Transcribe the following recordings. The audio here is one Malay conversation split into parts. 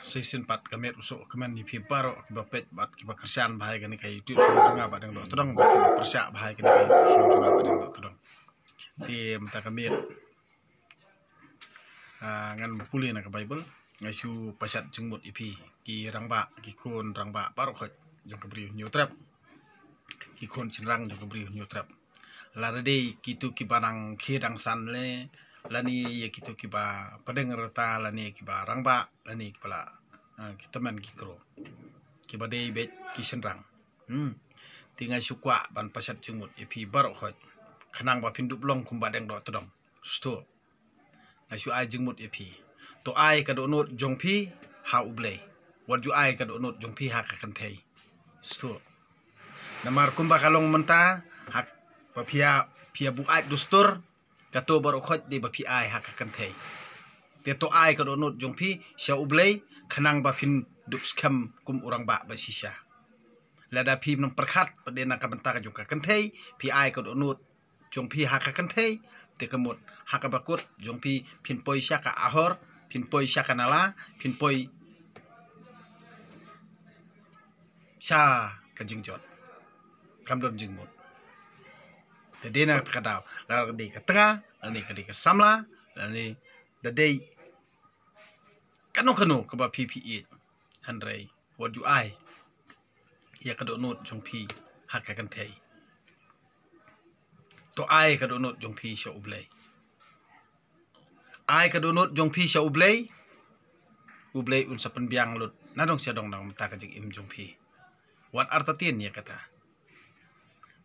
season 4 kamet usuk kemen di pibaro kiba pet bat kiba kerjaan bahaya gani kai itu sunga badang dok tudang bat kiba persyak bahaya gani kai itu sunga badang dok tudang di mata kamet ngan puli na ka bible ngasu pasat jengmut ipi ki rangba ki kun rangba paro khot jong kabri new trap ki kun cinrang jong kabri new trap larade kitu kibanang khedang san le lani ya kitu kiba padeng rata lani kiba rangba lani kipala kitaman kikro kiba dei bet kisenrang tinga sukwa ban pasat jengmut ipi baro khot khanang ba pindup long kumbadeng do tudong sto asu ai jengmut ipi to ai ka do not jongpi ha ublei wat ju ai ka do not jongpi ha ka kan thei sto namar kumba kalong menta hak ba pia bu ai dustur kato baro khot de ba pi ai ha ka kan thei te to ai ka do not jongpi sha ublei khanang ba phin dup skam kum urang ba sisa lada pi nang perkhat padena ka benta ka jong ka kan thei pi ai ka do not jongpi ha ka kan thei te kamut ha ka bakut jongpi phin poi sha ka ahor pin poi syakanala pin poi sya kajingjot kamdon jingmut dedena kadau la di ka tengah ni ka di ka samla ni dadei kanu ka ba PPE handrai what you ai ya ka do not jongpi hakka kan thei to ai ka do not jongpi sha ublei ai ka do not jongpi sha ublei un sapen biang lut nadong sia dong nang mata ka jing im jongpi wat artatin ya kata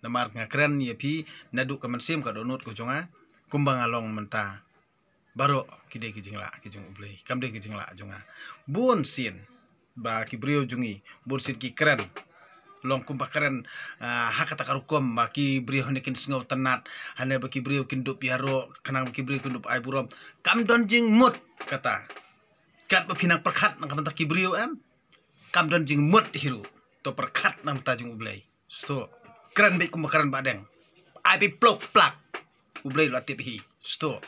namar ngakren ya pi nadu ka mansim ka do not ko jonga kumbang along menta baro kide ki jingla ki jong ublei kamde ki jingla jonga bun sin ba ki brio jungi bun sin ki keren long kumpa keren hakata karukom ba ki brio nekin sngau tenat hane ba ki brio kindup yaro kanang ki brio kindup ai burom kam don jing mut kata kat ba pinang perkhat nang kamenta ki brio kam don jing mut hiru to perkhat nang ta jing ublei sto keren be kumpa keren badeng ai be plok plak ublei latip hi sto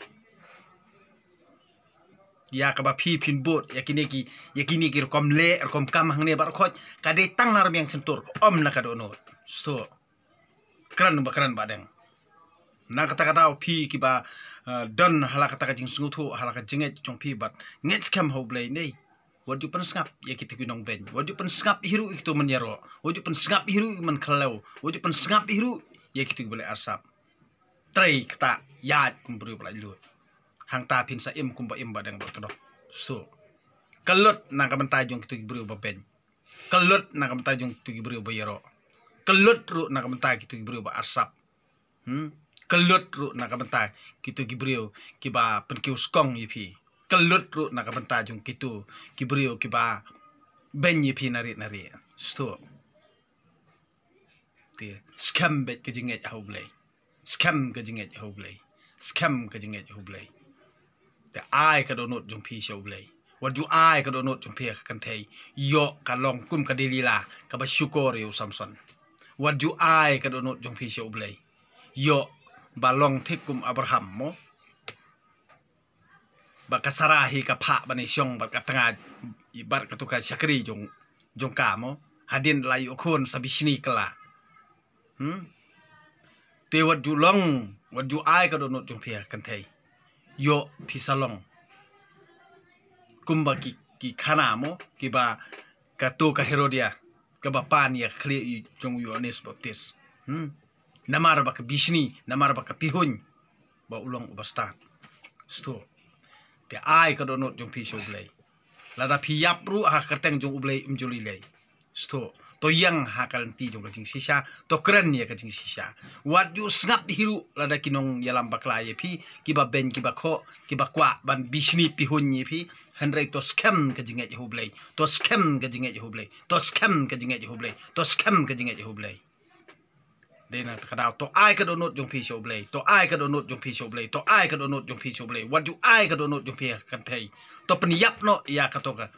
ya ka ba phi phin bot yakini ki kom le kom kam hangne bar khoj kade tang nar yang sentur om na ka do no sto kran badeng na kata kata phi ki ba don hala kata ka jing snguthu hala ka jinget jong phi bat nget skam ho blai nei wadu pen skap ya kiti kunong ben wadu pen skap hiru itu menyaro wadu pen skap hiru man khalau wadu pen skap hiru ya kiti boleh arsap trai kata ya kumbru blai lu hang ta pin sa im kumba im badang do so kalut na ka mentajong kitu gibru baben kalut na ka mentajong kitu gibru bayaro kalut ru na ka mentaj kitu gibru ba arsap kalut ru na ka mentaj kitu gibru kiba penkiu skong yipi kalut ru na ka mentajong kitu gibru kiba ben yipi nari so ti scam bet ke jinget hoblay scam ke jinget hoblay the ai ka do not jong pi show blay what you ai ka do not jong pi kan thei yo ka long kum ka dilila ka ba syukur yo samson what you ai ka do not jong pi show blay yo ba long thikum abraham mo ba kasarahi ka pha bani syong ba ka tanga ibar ka tuka syakri jong ka mo hadin lai okon sabisni kala te what you long what you ai ka do not jong pi kan thei yo pisalong kumba ki khana mo ki ba ka to ka herodia ka ba pan ya khli jong yones baptis namar ba ka bisni namar ba ka pihun ba ulong ubasta sto te ai ka donot jong pi shoblay lada pi yap ru ha kerteng jong ublay umjuli lay sto to yang ha kalanti jong ka jing sisa to keren ya ka jing sisa what you snap hiru lada kinong yalam bakla ye pi kiba ben kiba kho kiba kwa ban bisni pi hunyi pi handrai to scam ka jinge hublay to scam ka jinge hublay to scam ka jinge hublay to scam ka jinge hublay dena kadau to ai ka donot jong pi shoblay to ai ka donot jong pi shoblay to ai ka donot jong pi shoblay what you ai ka donot jong pi kan thei to peniyap no ya ka toka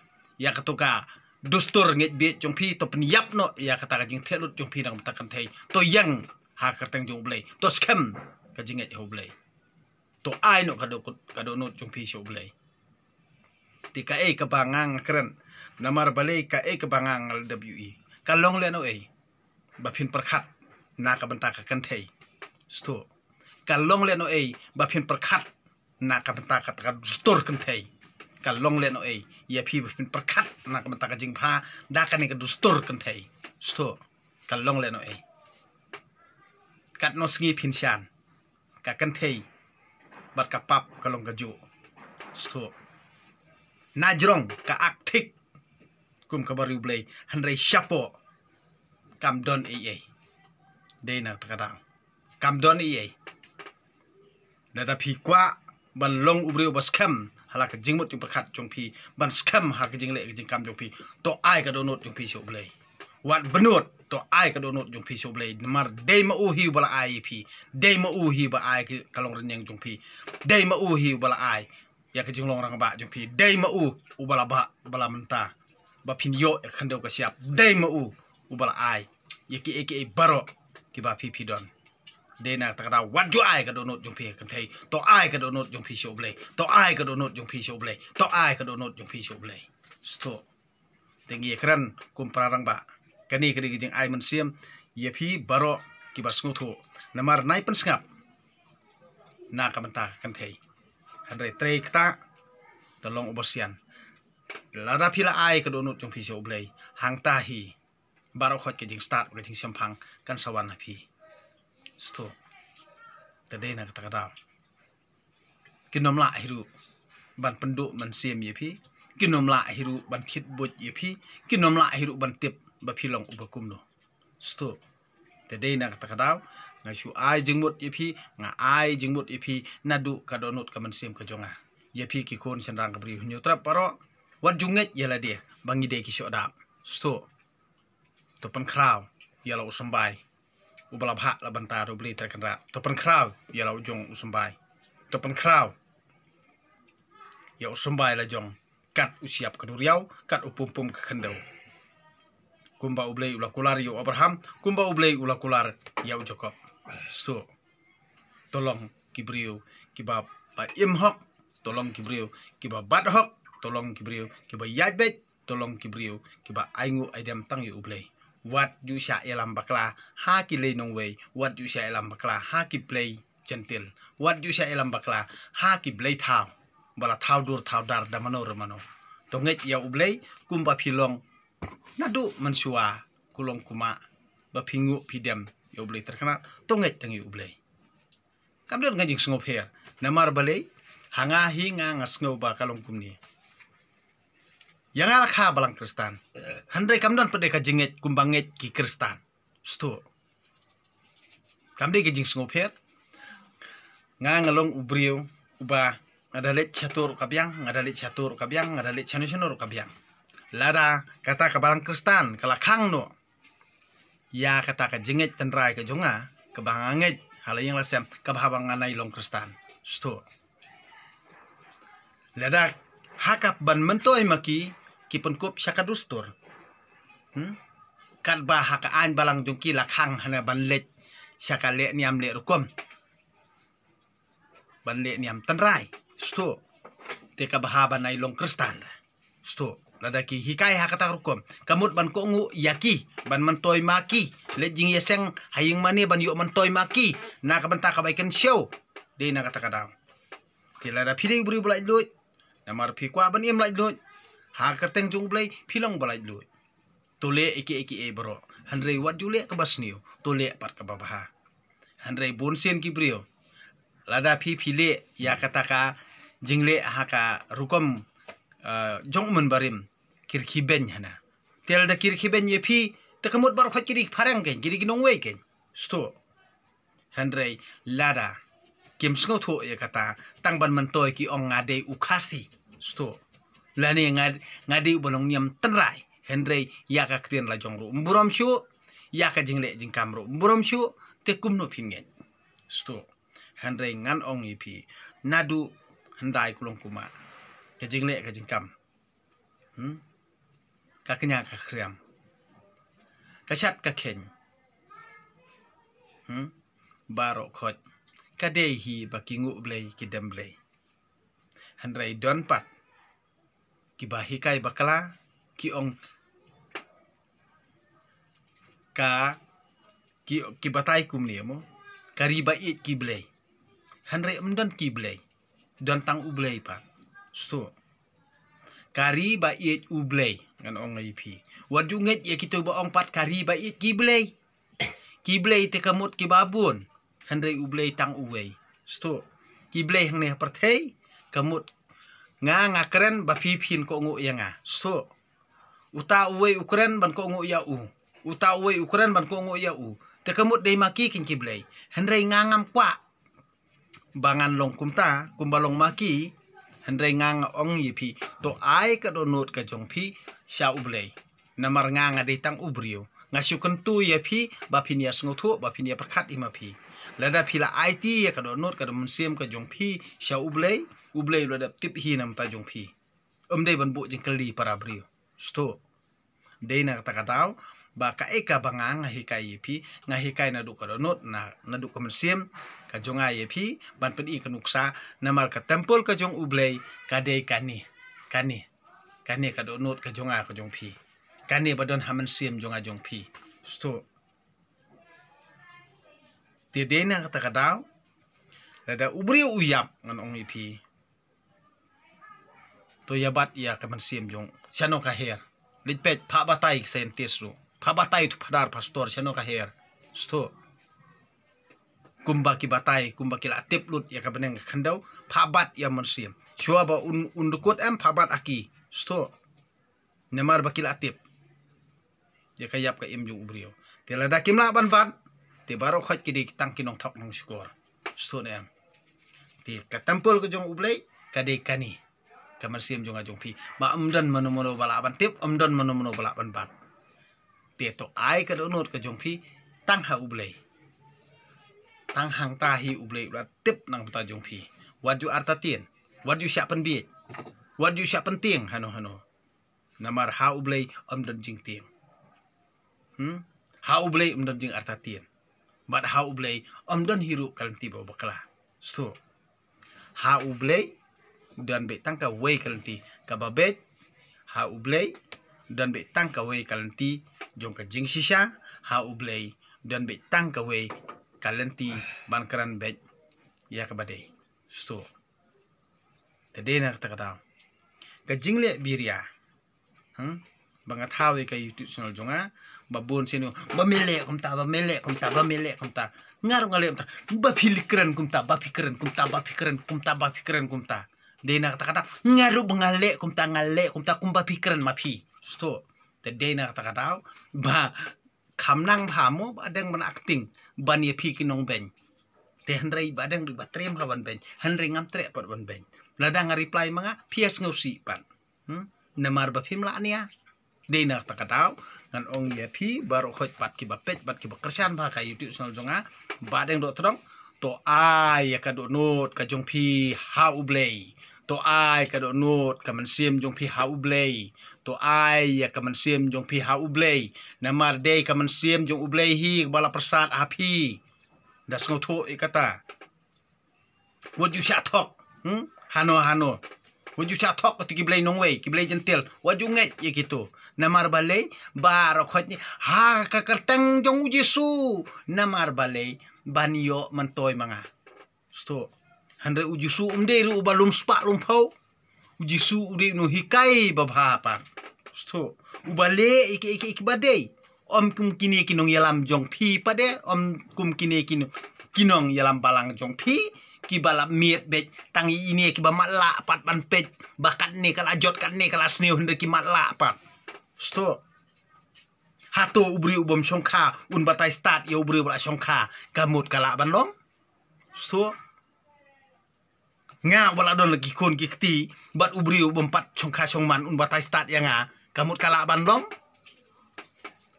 dustur nget be jong pi to peniyap no ya kata ka jing thelut jong pi nang takan thei to yang ha kerteng jong blai to scam ka jinget ho blai to ai no ka do not jong pi show blai ti ka e ka bangang keren namar bale ka e ka bangang al WE kalong le no e ba phin perkhat na ka banta ka kan thei sto kalong le no e ba phin perkhat na ka banta ka ta stor kan thei kalong le no e ya phi ba phin perkhat na ka banta ka jing pha da ka ni ka stor kan thei sto kalong le no e kat no sngi phin shan ka kan thei bat ka pap kalong ka ju sto najrong ka aktik kum ka baru blay handrai shapo kam don e de na takadang kam don e da phi kwa ban long ubreu bas kham hala ka jingmut ju prakhat jong phi ban skam ha ka jingle jing kam jong phi to ai ka donot jong phi so blay wat benut to ai ka donot jong phi so blay mar de ma u hi bala ai phi de ma u hi ba ai kalong renyang jong phi de ma u hi bala ai ya ka jinglong rang ba jong phi de ma u bala ba bala menta ba phin yo khandau ka siap de ma u bala ai ya ki eke baro ki ba phi phi don de na ta da wat ju ai ka donot jong phi kan thei to ai ka donot jong phi so blay to ai ka donot jong phi so blay to ai ka donot jong phi so blay sto tengi kran kum prarang ba kani kani jing ai man siam ye phi baro ki ba sngu thu namar nai pen sngap na ka menta kan thei handre tre kta tolong obosian lada phila ai ka donut jong phi so blay hang ta hi baro khot ke jing start ke jing sampang kan sawan na phi sto tade na ka da kinom la hiru ban pendu man siam ye phi kinom la hiru ban khit boj ye phi kinom la hiru ban tip ba phi long ubakum no sto tade na ka da ngai su ai jingmut ye phi nga ai jingmut ye phi nadu ka donut ka man siam ka jonga ye phi ki kon senrang ka bri hunyo trap paro wat junget yala dia bangi de ki shodap sto to pan kraw yala usambay ubala bha la banta ro bli terkanra to pan kraw yala ujong usambay to pan kraw ya usambay la jong kat usiap keduriau kat upum-pum ka khandau kumba ublei ula kular yo Abraham kumba ublei ula kular ya ujokop sto tolong kibriu kibab pa im hok tolong kibriu kibab bad hok tolong kibriu kiba yajbet tolong kibriu kiba aingu aidam tang yu ublei wat ju sha elam bakla ha ki le nong wei wat ju sha elam bakla ha ki play gentil wat ju sha elam bakla ha ki blei thau bala thau dur thau dar da mano ramano to nget ya ublei kumba philong nadu mansua kulong kuma ba phingu phidem ya ublei terkena to nget tang yu ublei kamdon ngajing sngo pher namar balei hanga hi nga ngasngo ba kalong kumni yang ala kha balang kristan handai kamdon pede ka jinget kumbanget ki kristan sto kamde ke jing sngo pher nga ngalong ubriu uba ngadalet chatur kabyang ngadalet chatur kabyang ngadalet chanu kabyang lada kata ka balang kristan kala khang no ya kata ka jinget tenrai ka jonga ka banganget halayang lasem ka bhabang anai long kristan sto lada hakap ban mentoy maki kipun kup syakadustur kat ba hakaan balang jongki lakhang hana ban let syakale niam le rukom ban le niam tenrai sto te ka bahaba nai long kristan sto lada ki hikai hakata rukom kamut ban ko ngu yaki ban mentoy maki le jing yeseng haying mani ban yo mentoy maki na ka banta ka baiken show de na kata kadang tilada phili buri bulai lut namar phi kwa ban im lai lut ha kerteng jung blai philong balai lut tole eki e bro handrei wat jule ka basniu tole pat ka babaha handrei bonsen ki brio lada phi phile ya kata ka jingle ha ka rukom jong mun barim kirki ben hana tel da kirki ben ye phi te kamut bar khot kiri pharang ken kiri ginong wei ken sto handrei lada kim sngo tho ya kata tangban man toy ki ong ngade ukhasi sto lani ngade bolong nyam tenrai handrei ya ka krien la jong ru mburom shu ya ka jingle jing kamru mburom shu te kumno phinge sto handrei ngan ong ipi nadu handai kulong kuma ka jingle ka jingkam ka kenya ka kriam ka chat ka ken baro khot ka dei hi bakingu blei ki demblei handrai don pat ki bahikai bakala ki ong ka ki batai kum ni mo kari ba it ki blei hanre mdan ki blei dan tang u blei pa sto kari ba it u blei ngan ong ai pi wadu nget ye kita ba ong pat kari ba it ki blei te kamut ki babun hanre u blei tang u wei sto ki blei hang ne perthei kamut nga keren ba phi phin ko ngo yanga sto uta uwe ukren ban ko ngo ya u uta uwe ukren ban ko ngo ya u te kamut dei maki kin ki blei hanre ngangam kwa bangan long kumta kumbalong maki hanre ngang ong yipi to ai ka do not ka jong phi sha u blei namar nganga dei tang ubrio ngasu kentu ya phi ba phinia sngotu ba phinia perkhat ima phi lada phila IT ya ka do not ka do musim ka jong phi sha u blei lo da tip hi nam ta jong phi dei ban bu jing kali para brio sto dei na ta ka tau ba ka eka banga ngahi kai phi ngahi kai na du ka do not na du ka musim ka jonga ye phi ban pen I ka nuksa namar ka temple ka jong u blei ka dei kani ka do not ka jonga ka jong phi kani badon haman sim jonga jong phi sto te dei na ta ka tau lada ubri uyap ngan ong ipi to yabat ya ka man sim jong chano ka her litpet pha batai scientist ru pha batai tu phadar pastor chano ka her sto kumba ki batai kumba ki la tip lut ya ka beneng khandau pha bat ya man sim shua ba undukut em pha bat aki sto nemar bakil atip ya kayap ka im jong ubrio te lada kimla ban te baro khot ki dik tang kinong thok nong skor sto ne am te ka tampol ko jong ublei ka de kani kamar sim jong ajong phi ma amdan manomono bala ban tip amdan manomono bala ban bat te to ai ka donot ka jong phi tang ha ublei tang hang ta hi ublei la tip nang ta jong phi wadu arta tien wadu sya pen bi wadu sya pen tieng hano namar ha ublei amdan jing tieng ha ublei amdan jing arta tien bat ha ublei amdan hiru kalanti ba bakla sto ha ublei dan be tangka wei kalanti ka babet ha ublei dan be tangka wei kalanti jong ka jing sisa ha ublei dan be tangka wei kalanti ban karan bet ya ka badai sto tade na ta kata ka jingle biria banga thawe ka YouTube channel jonga babon sino ba mele kumta ngar ngale kumta ba filikran kumta de na kata ngaru bangale kumta kumba pikran mapi sto te de na kata ba khamnang phamo adang ban acting ban ye phi kinong ben te handrai badang di batrem hawan ben handrai ngam tre pat ban ben ladang reply manga pias ngosi pan namar ba phim la ania de na kata ngan ong ye phi baro khot pat ki bapet bat ki bakersan ba ka YouTube channel jonga badang do trong to ai ya ka do not ka jong phi ha ublei to ai ka do not ka man sim jong phi ha ublei to ai ya ka man sim jong phi ha ublei namar de ka man sim jong ublei hi bala prasad api das ngotho ikata would you shut talk hano would you shut talk to kiblei nong wei kiblei jentil wadu nget ye gitu namar balei bar khot ni ha ka kerteng jong Yesu namar balei banyo mantoy mga sto handre ujisu ru balum spa lumpau ujisu ude no hikai babha pa sto ubale ik badei om kum kini kinong yalam jong phi pade om kum kini kinong yalam balang jong phi ki balap miet bet tangi ini ki ba matla pat ban pet bakat ni kala jot kan ni kala sneu hende ki matla pat sto hato ubri ubom songkha un batai start ya ubri bra songkha kamut kala ban long sto nga wala don lagi kon ki kti bat ubri ubom pat songkha songman un batai start ya nga kamut kala ban long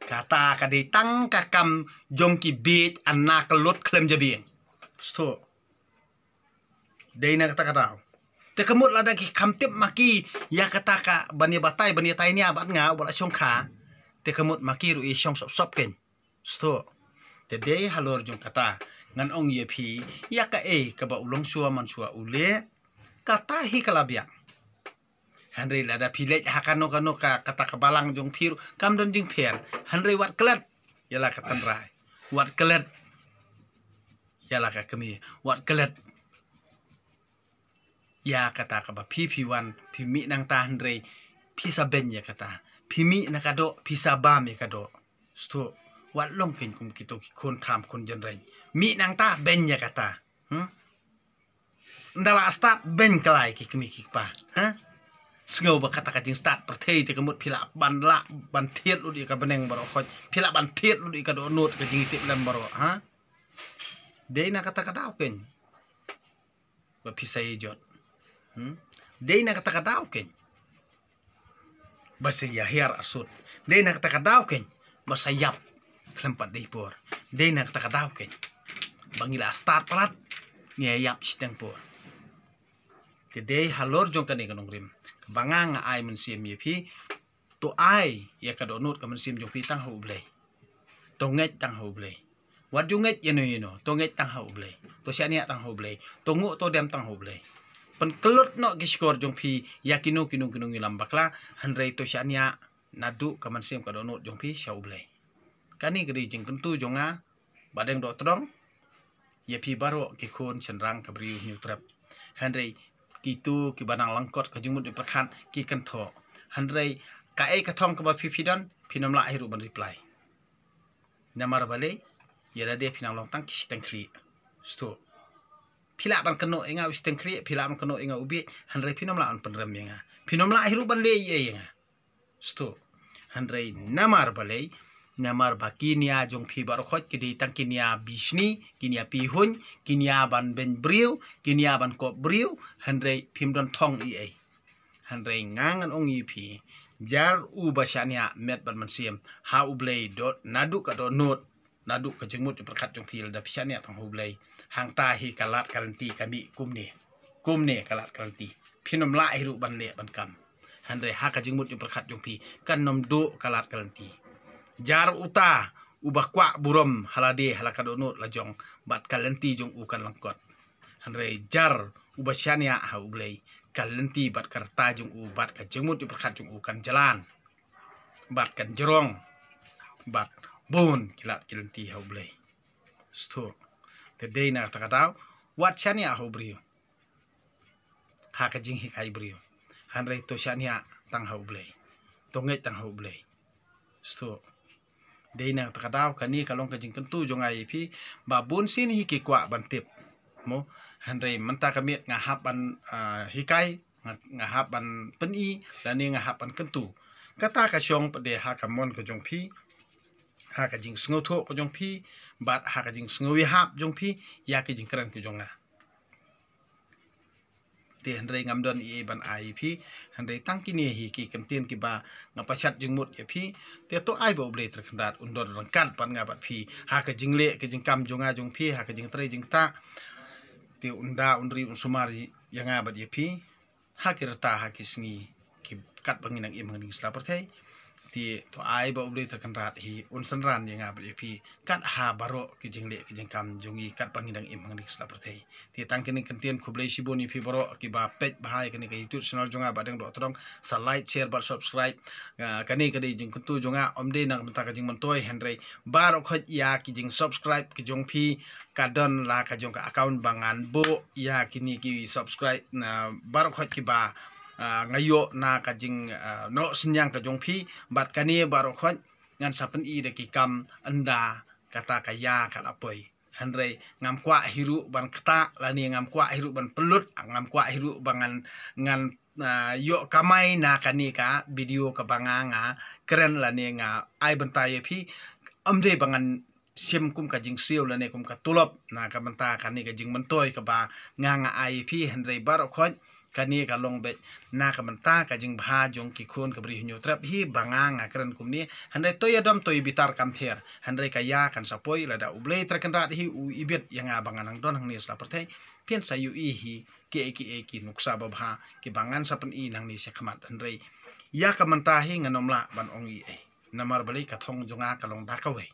kata kaditang kakam jongki bit anak lot klem jabing sto Dei na kata te kamut lada ki kamtip maki ya kata ka bani batai bani tai nia bat nga wala songkha te kamut maki ru i song sop ken sto te dei halor jong kata ngan ong ye phi ya ka ka ba ulong suwa man suwa ule kata hi kalabya Handre lada pilej hakano kano ka kata kebalang jong piru kam don jing per handre wat kelet yala katan rai wat kelet yala ka kemi wat kelet ya kata ka ba pi1 pi mi nang ta handre pi saben ya kata pi mi na kado pi sabam ya kado sto wat long kin kum kito ki kon tham kon jen rai mi nang ta ben ya kata ndala start ben kalai ki kemi ki pa Sengau berkata kajing start pertei te kemut pila ban la ban tiet lu di ka beneng baro khoj pila ban tiet lu di ka do not kajing tip lem baro dei na kata kadau ken ba pisai jot dei na kata kadau ken ba ya hiar asut dei na kata kadau ken ba sayap klempat dei por dei na kata kadau ken bangila start palat ngeyap steng por Kedai halor jong kani kanong rim. Bangang ay mensim yepi. To ay ya kadonut ka mensim jong pi tang hublay. Tonget tang hublay. Wat junget yeno. Tonget tang hublay. To siania tang hublay. Tongu to dem tang hublay. Pen kelut no giskor jong pi ya kinu ilam bakla. Handrei to siania nadu ka mensim kadonut jong pi syaublay. Kani kedi jeng tentu jonga. Badeng do todong. Yepi baro kikun cenrang kabriu nyutrap. Handrei kitu ki banang langkot ka jumut di perkhan ki kentho handrei ka e kathong ka ba pipidon pinomla hiru ban reply namar bale yara de pinang long tang ki stengkri sto pila ban keno inga stengkri pila ban keno inga ubi handrei pinomla an penrem yenga pinomla hiru ban le yenga sto handrei namar bale namar bakinia jong pi bar khot kidi tang kinia bisni kinia pihun kinia ban ben briu kinia ban ko briu handrei pimdon thong i handrei ngangan ong i pi jar u basania met ban mansiam ha ublei dot nadu ka do not nadu ka jengmut perkat jong pil da pisania tang hublei hang ta hi kalat karanti kami kumne kalat karanti pinom la hiru ban le ban kam handrei ha ka jengmut perkat jong pi kan nom do kalat karanti jar uta ubah kwa burom halade halakadonut lajong bat kalenti jong ukan langkot handrei jar ubah syania ha ublei kalenti bat karta jong u bat ka jengmut di perkat jong ukan jalan bat kan jerong bat bon kilat kalenti ha ublei sto tedei na takatau wat syania ha ubriu ha ka jing hikai briu handrei to syania tang ha ublei tonget tang ha ublei sto dei nang takadaw kani kalong kajing kentu jong ai pi babun sin hi ki kwa bantip mo handrei menta kamit ngahap ban hikai ngahap ban peni dani ngahap ban kentu kata ka syong pede ha kamon ka jong pi ha kajing sngoto ka jong pi bat ha kajing sngowi hap jong pi ya kajing kran ka jong te handrei ngamdon i ban ai pi handrei tangkini hi ki kentin ki ba ngapasat jengmut ya pi te to ai bo ble terkendat undor rangkat pan ngabat pi ha ka jingle ke jingkam jonga jong pi ha ka jing tre jing ta te unda undri unsumari yang ngabat ya pi ha ki reta ha ki sni ki kat banginang im ngning sla perthai ti to ai bo ble terkendat hi unsanran yang ngabat ya pi kat ha baro ki jingle ki jingkam jongi kat banginang im ngning sla perthai ti tangkini kentin kublei siboni pi baro ki ba page bahai kani ka YouTube channel jonga badeng do tong sa like share bar subscribe kani kadi jing kentu jonga omde nang menta ka jing mentoi handrei bar khoj ya ki jing subscribe ki jong pi kadon la ka jong ka account bangan bo ya kini ki subscribe na bar khoj ki ba ngayo na ka jing no senyang ka jong pi bat kani bar khoj ngan sapen i de ki kam anda kata kaya kala poi handrei ngam kwa hiru ban kata lani ngam kwa hiru ban pelut ngam kwa hiru bangan ngan yo kamai na kani ka video ka banganga keren lani nga ai bentai pi amde bangan sim kum ka jing siu lani kum ka tulop na ka benta kani ka jing mentoi ka ba nganga ai pi handrei bar khoj kani ka long bet na ka benta ka jing bha jong ki khun ka bri nyu trap hi banganga keren kum ni handrei toy adom toy bitar kam ther handrei ka ya kan sapoi lada ublei terkendat hi u ibet yang abangan ang don hang ni sla perthai pian sayu i hi ki nuksa babha ki bangan sapen i nang ni sekhamat handrei ya ka menta hi nganomla ban ong i namar bali ka thong jonga ka long dakawe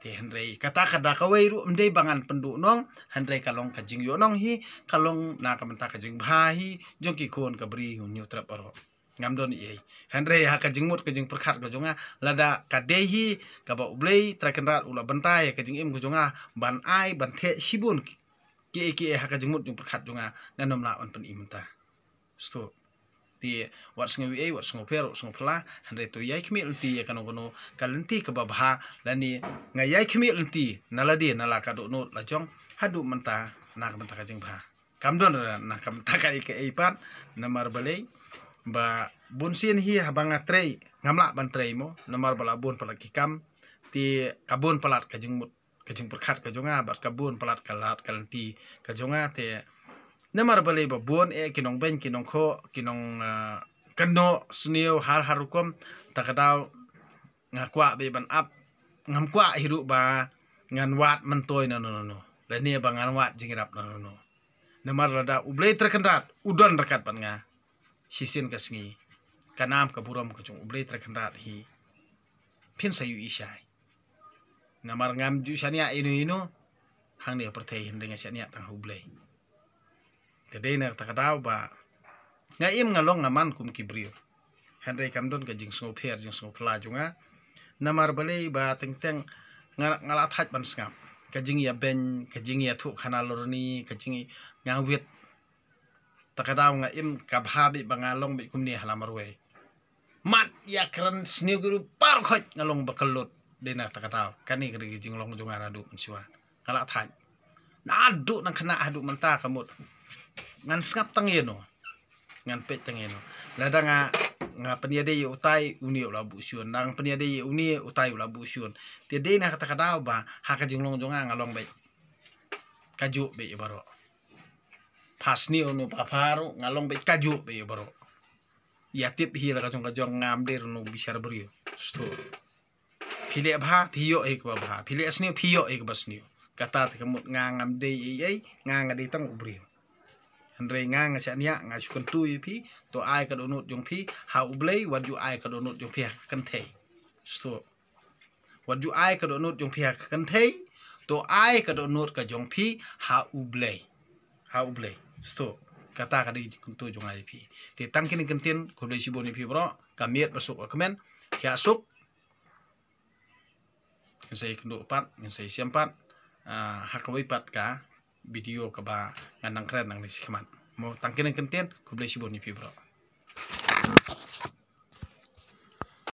Te Henry kata kada kawai ru mdei bangan penduk nong Henry kalong kajing yo nong hi kalong na kamenta kajing bhahi jong ki khon kabri nyu trap aro ngam don ye Henry ha kajing mut kajing perkhat ko jonga lada kadehi kaba ublei trakenrat ula bentai kajing im ko jonga ban ai ban the sibun ki ha kajing mut jong perkhat jonga nganom la on pen imenta sto ti wat sngawi wat sngoper snopla Henry to yai khmi ulti kano kono kalenti ka babha lani ngayai khmi ulti naladi nala ka do no la jong hadu menta na ka menta ka jing bha kamdon na ka menta ka ke ipat namar balei ba bunsin hi habanga trei ngamla ban trei mo namar bala bun pala kikam ti kabun palat ka jing mut ka jing perkhat ka jonga bat kabun palat kalat kalenti ka jonga te namar balai babon kinong ben kinong kho kinong kano sneo har harukom takadaw ngakwa be ban up ngamkwa hiru ba ngan wat mentoy no lani ba ngan wat jingirap no namar lada ublei terkendat udon rekat ban nga sisin kasngi kanam kaburam kacung ublei terkendat hi pin sayu isai namar ngam ju sania ino hang ne pertei hendenga sania tang ublei Tadai na takadaw ba ngaim ngalong ngaman kum kibrio Henry kamdon ka jing sngoper jing snopla junga namar balei ba tengteng ngalat hat ban skam ka jing ya ben ka jing ya thu khana lorni ka jing ngawit takadaw ngaim ka bhabi bangalong bi kumni halamarwe mat ya kran sniguru par khoj ngalong bakalot dena takadaw kani kri jing long junga radu mswa ngalat hat na adu nang khana adu menta kamut ngan skap tangeno ngan pet tangeno lada nga peniade ye utai uni ula busyun nang peniade ye uni utai ula busyun tede na kata kadaw ba ha ka jinglong jonga ngalong bai kaju be baro pasni onu paparu ngalong bai kaju be baro ya tip hi la kajong kajong ngam der no bisar brio sto phile bha phiyo ek ba bha phile asni phiyo ek basni kata kamut ngam de ei ngade tang ubrio Henry nga sania nga sukun tu pi to ai ka donut jong pi ha ublei wat ju ai ka donut jong pi kan thei sto wat ju ai ka donut jong pi kan thei to ai ka donut ka jong pi ha ublei sto kata ka di kun tu jong ai pi te tangkin kentin ko dei siboni pi bro kamiet masuk komen kya suk sai kendo pat sai siampat hakawai pat ka video ka ba nganang kren nang sikhaman mo tangkin kenten kublai siboni pi bro